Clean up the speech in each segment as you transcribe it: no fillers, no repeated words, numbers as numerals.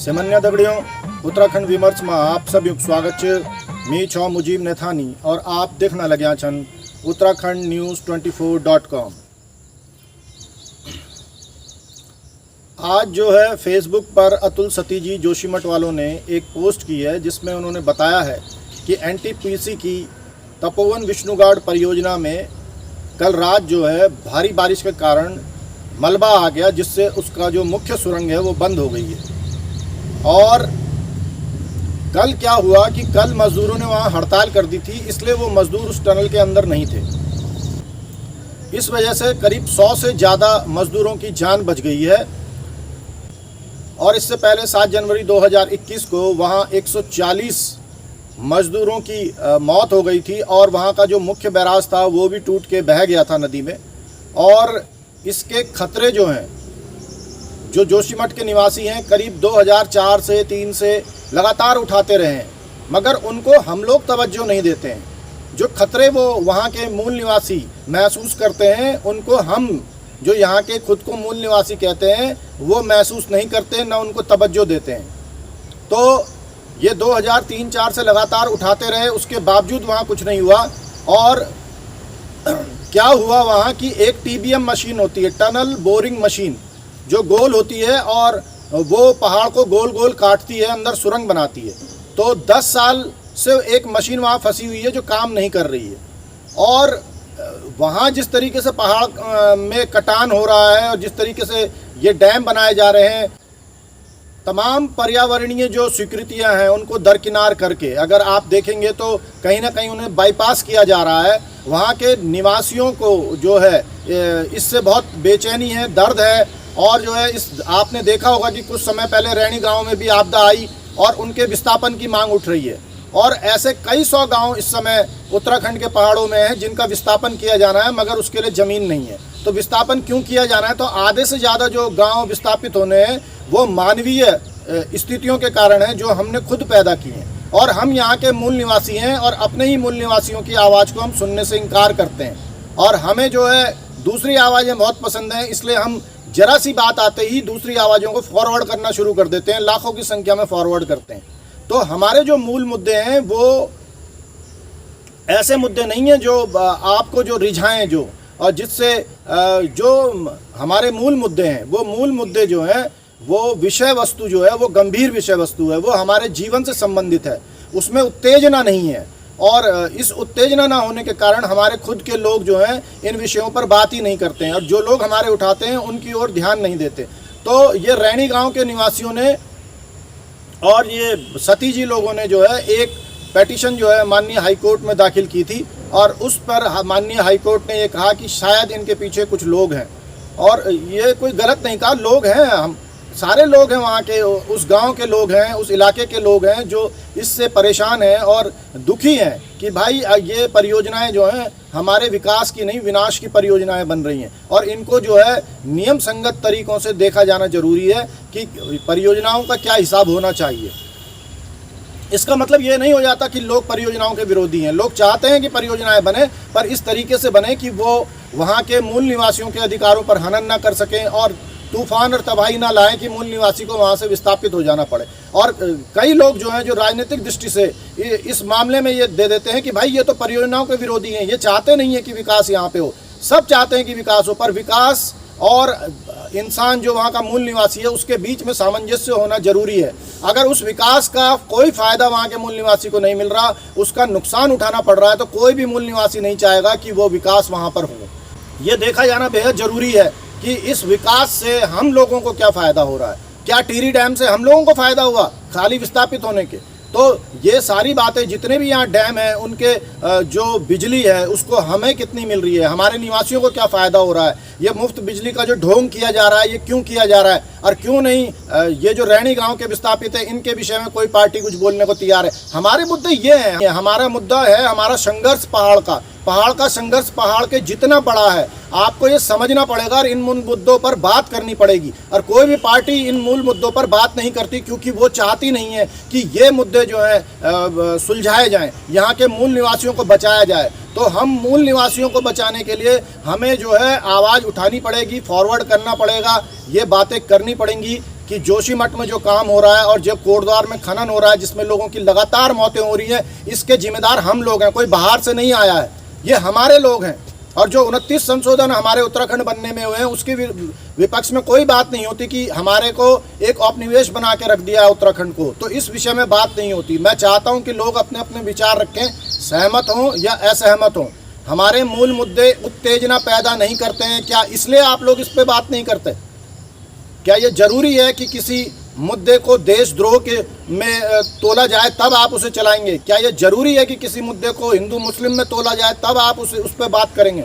सामान्य दगड़ियों उत्तराखंड विमर्श में आप सभी स्वागत है। मैं छो मुजीब नेथानी और आप देखना लग्या छन उत्तराखंड न्यूज़ 24.com। आज जो है फेसबुक पर अतुल सतीजी जोशीमठ वालों ने एक पोस्ट की है जिसमें उन्होंने बताया है कि एनटीपीसी की तपोवन विष्णुगाड़ परियोजना में कल रात जो है भारी बारिश के कारण मलबा आ गया, जिससे उसका जो मुख्य सुरंग है वो बंद हो गई है। और कल क्या हुआ कि कल मजदूरों ने वहाँ हड़ताल कर दी थी, इसलिए वो मजदूर उस टनल के अंदर नहीं थे। इस वजह से करीब 100 से ज़्यादा मजदूरों की जान बच गई है। और इससे पहले 7 जनवरी 2021 को वहाँ 140 मजदूरों की मौत हो गई थी और वहाँ का जो मुख्य बैराज था वो भी टूट के बह गया था नदी में। और इसके खतरे जो हैं, जो जोशीमठ के निवासी हैं, करीब 2004 से 3 से लगातार उठाते रहे हैं, मगर उनको हम लोग तवज्जो नहीं देते हैं। जो खतरे वो वहाँ के मूल निवासी महसूस करते हैं, उनको हम जो यहाँ के खुद को मूल निवासी कहते हैं वो महसूस नहीं करते, ना उनको तवज्जो देते हैं। तो ये 2003-4 से लगातार उठाते रहे, उसके बावजूद वहाँ कुछ नहीं हुआ। और क्या हुआ वहाँ की एक टीबीएम मशीन होती है, टनल बोरिंग मशीन, जो गोल होती है और वो पहाड़ को गोल गोल काटती है, अंदर सुरंग बनाती है। तो 10 साल से एक मशीन वहाँ फंसी हुई है जो काम नहीं कर रही है। और वहाँ जिस तरीके से पहाड़ में कटान हो रहा है और जिस तरीके से ये डैम बनाए जा रहे हैं, तमाम पर्यावरणीय जो स्वीकृतियां हैं उनको दरकिनार करके अगर आप देखेंगे तो कहीं ना कहीं उन्हें बाईपास किया जा रहा है। वहाँ के निवासियों को जो है इससे बहुत बेचैनी है, दर्द है। और जो है इस आपने देखा होगा कि कुछ समय पहले रैणी गांव में भी आपदा आई और उनके विस्थापन की मांग उठ रही है। और ऐसे कई 100 गांव इस समय उत्तराखंड के पहाड़ों में हैं जिनका विस्थापन किया जाना है, मगर उसके लिए ज़मीन नहीं है। तो विस्थापन क्यों किया जाना है? तो आधे से ज़्यादा जो गांव विस्थापित होने हैं वो मानवीय स्थितियों के कारण है, जो हमने खुद पैदा की हैं। और हम यहाँ के मूल निवासी हैं और अपने ही मूल निवासियों की आवाज़ को हम सुनने से इनकार करते हैं। और हमें जो है दूसरी आवाज़ें बहुत पसंद हैं, इसलिए हम जरा सी बात आते ही दूसरी आवाज़ों को फॉरवर्ड करना शुरू कर देते हैं, लाखों की संख्या में फॉरवर्ड करते हैं। तो हमारे जो मूल मुद्दे हैं वो ऐसे मुद्दे नहीं हैं जो आपको जो रिझाएं, जो और जिससे जो हमारे मूल मुद्दे हैं, वो मूल मुद्दे जो हैं वो विषय वस्तु जो है वो गंभीर विषय वस्तु है, वो हमारे जीवन से संबंधित है, उसमें उत्तेजना नहीं है। और इस उत्तेजना ना होने के कारण हमारे खुद के लोग जो हैं इन विषयों पर बात ही नहीं करते हैं, और जो लोग हमारे उठाते हैं उनकी ओर ध्यान नहीं देते। तो ये रैणी गांव के निवासियों ने और ये सतीजी लोगों ने जो है एक पेटिशन जो है माननीय हाईकोर्ट में दाखिल की थी, और उस पर माननीय हाईकोर्ट ने ये कहा कि शायद इनके पीछे कुछ लोग हैं। और ये कोई गलत नहीं कहा, लोग हैं, हम सारे लोग हैं, वहाँ के उस गांव के लोग हैं, उस इलाके के लोग हैं जो इससे परेशान हैं और दुखी हैं कि भाई ये परियोजनाएं जो हैं हमारे विकास की नहीं, विनाश की परियोजनाएं बन रही हैं। और इनको जो है नियम संगत तरीक़ों से देखा जाना जरूरी है कि परियोजनाओं का क्या हिसाब होना चाहिए। इसका मतलब ये नहीं हो जाता कि लोग परियोजनाओं के विरोधी हैं। लोग चाहते हैं कि परियोजनाएं बने, पर इस तरीके से बने कि वो वहाँ के मूल निवासियों के अधिकारों पर हनन ना कर सकें और तूफान और तबाही ना लाएं कि मूल निवासी को वहाँ से विस्थापित हो जाना पड़े। और कई लोग जो हैं जो राजनीतिक दृष्टि से इस मामले में ये दे देते हैं कि भाई ये तो परियोजनाओं के विरोधी हैं, ये चाहते नहीं है कि विकास यहाँ पे हो। सब चाहते हैं कि विकास हो, पर विकास और इंसान जो वहाँ का मूल निवासी है उसके बीच में सामंजस्य होना जरूरी है। अगर उस विकास का कोई फ़ायदा वहाँ के मूल निवासी को नहीं मिल रहा, उसका नुकसान उठाना पड़ रहा है, तो कोई भी मूल निवासी नहीं चाहेगा कि वो विकास वहाँ पर हो। ये देखा जाना बेहद ज़रूरी है कि इस विकास से हम लोगों को क्या फ़ायदा हो रहा है। क्या टिहरी डैम से हम लोगों को फ़ायदा हुआ खाली विस्थापित होने के? तो ये सारी बातें, जितने भी यहाँ डैम हैं उनके जो बिजली है उसको हमें कितनी मिल रही है, हमारे निवासियों को क्या फ़ायदा हो रहा है, ये मुफ्त बिजली का जो ढोंग किया जा रहा है ये क्यों किया जा रहा है, और क्यों नहीं ये जो रैणी गांव के विस्थापित है इनके विषय में कोई पार्टी कुछ बोलने को तैयार है। हमारे मुद्दे ये हैं, हमारा मुद्दा है हमारा संघर्ष पहाड़ का संघर्ष पहाड़ के जितना बड़ा है। आपको ये समझना पड़ेगा और इन मूल मुद्दों पर बात करनी पड़ेगी। और कोई भी पार्टी इन मूल मुद्दों पर बात नहीं करती क्योंकि वो चाहती नहीं है कि ये मुद्दे जो है सुलझाए जाएं, यहाँ के मूल निवासियों को बचाया जाए। तो हम मूल निवासियों को बचाने के लिए हमें जो है आवाज़ उठानी पड़ेगी, फॉरवर्ड करना पड़ेगा, ये बातें करनी पड़ेंगी। कि जोशीमठ में जो काम हो रहा है और जो कोटद्वार में खनन हो रहा है जिसमें लोगों की लगातार मौतें हो रही हैं, इसके जिम्मेदार हम लोग हैं, कोई बाहर से नहीं आया है, ये हमारे लोग हैं। और जो 29 संशोधन हमारे उत्तराखंड बनने में हुए हैं उसके विपक्ष में कोई बात नहीं होती कि हमारे को एक औपनिवेश बना के रख दिया है उत्तराखंड को, तो इस विषय में बात नहीं होती। मैं चाहता हूं कि लोग अपने अपने विचार रखें, सहमत हों या असहमत हों। हमारे मूल मुद्दे उत्तेजना पैदा नहीं करते हैं क्या, इसलिए आप लोग इस पर बात नहीं करते? क्या ये जरूरी है कि किसी मुद्दे को देशद्रोह के में तोला जाए तब आप उसे चलाएंगे? क्या ये जरूरी है कि किसी मुद्दे को हिंदू मुस्लिम में तोला जाए तब आप उस पर बात करेंगे?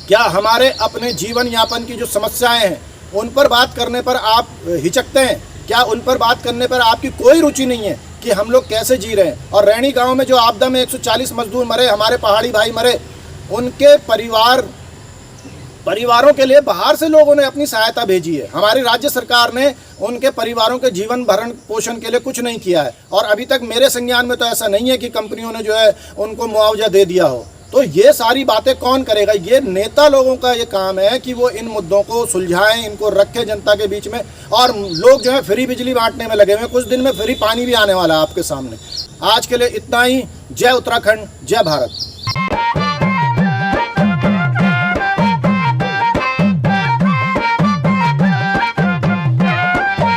क्या हमारे अपने जीवन यापन की जो समस्याएं हैं उन पर बात करने पर आप हिचकते हैं? क्या उन पर बात करने पर आपकी कोई रुचि नहीं है कि हम लोग कैसे जी रहे हैं? और रैणी गांव में जो आपदा में 140 मजदूर मरे, हमारे पहाड़ी भाई मरे, उनके परिवारों के लिए बाहर से लोगों ने अपनी सहायता भेजी है। हमारी राज्य सरकार ने उनके परिवारों के जीवन भरण पोषण के लिए कुछ नहीं किया है, और अभी तक मेरे संज्ञान में तो ऐसा नहीं है कि कंपनियों ने जो है उनको मुआवजा दे दिया हो। तो ये सारी बातें कौन करेगा? ये नेता लोगों का ये काम है कि वो इन मुद्दों को सुलझाएं, इनको रखें जनता के बीच में। और लोग जो है फ्री बिजली बांटने में लगे हुए हैं, कुछ दिन में फ्री पानी भी आने वाला है आपके सामने। आज के लिए इतना ही। जय उत्तराखंड, जय भारत।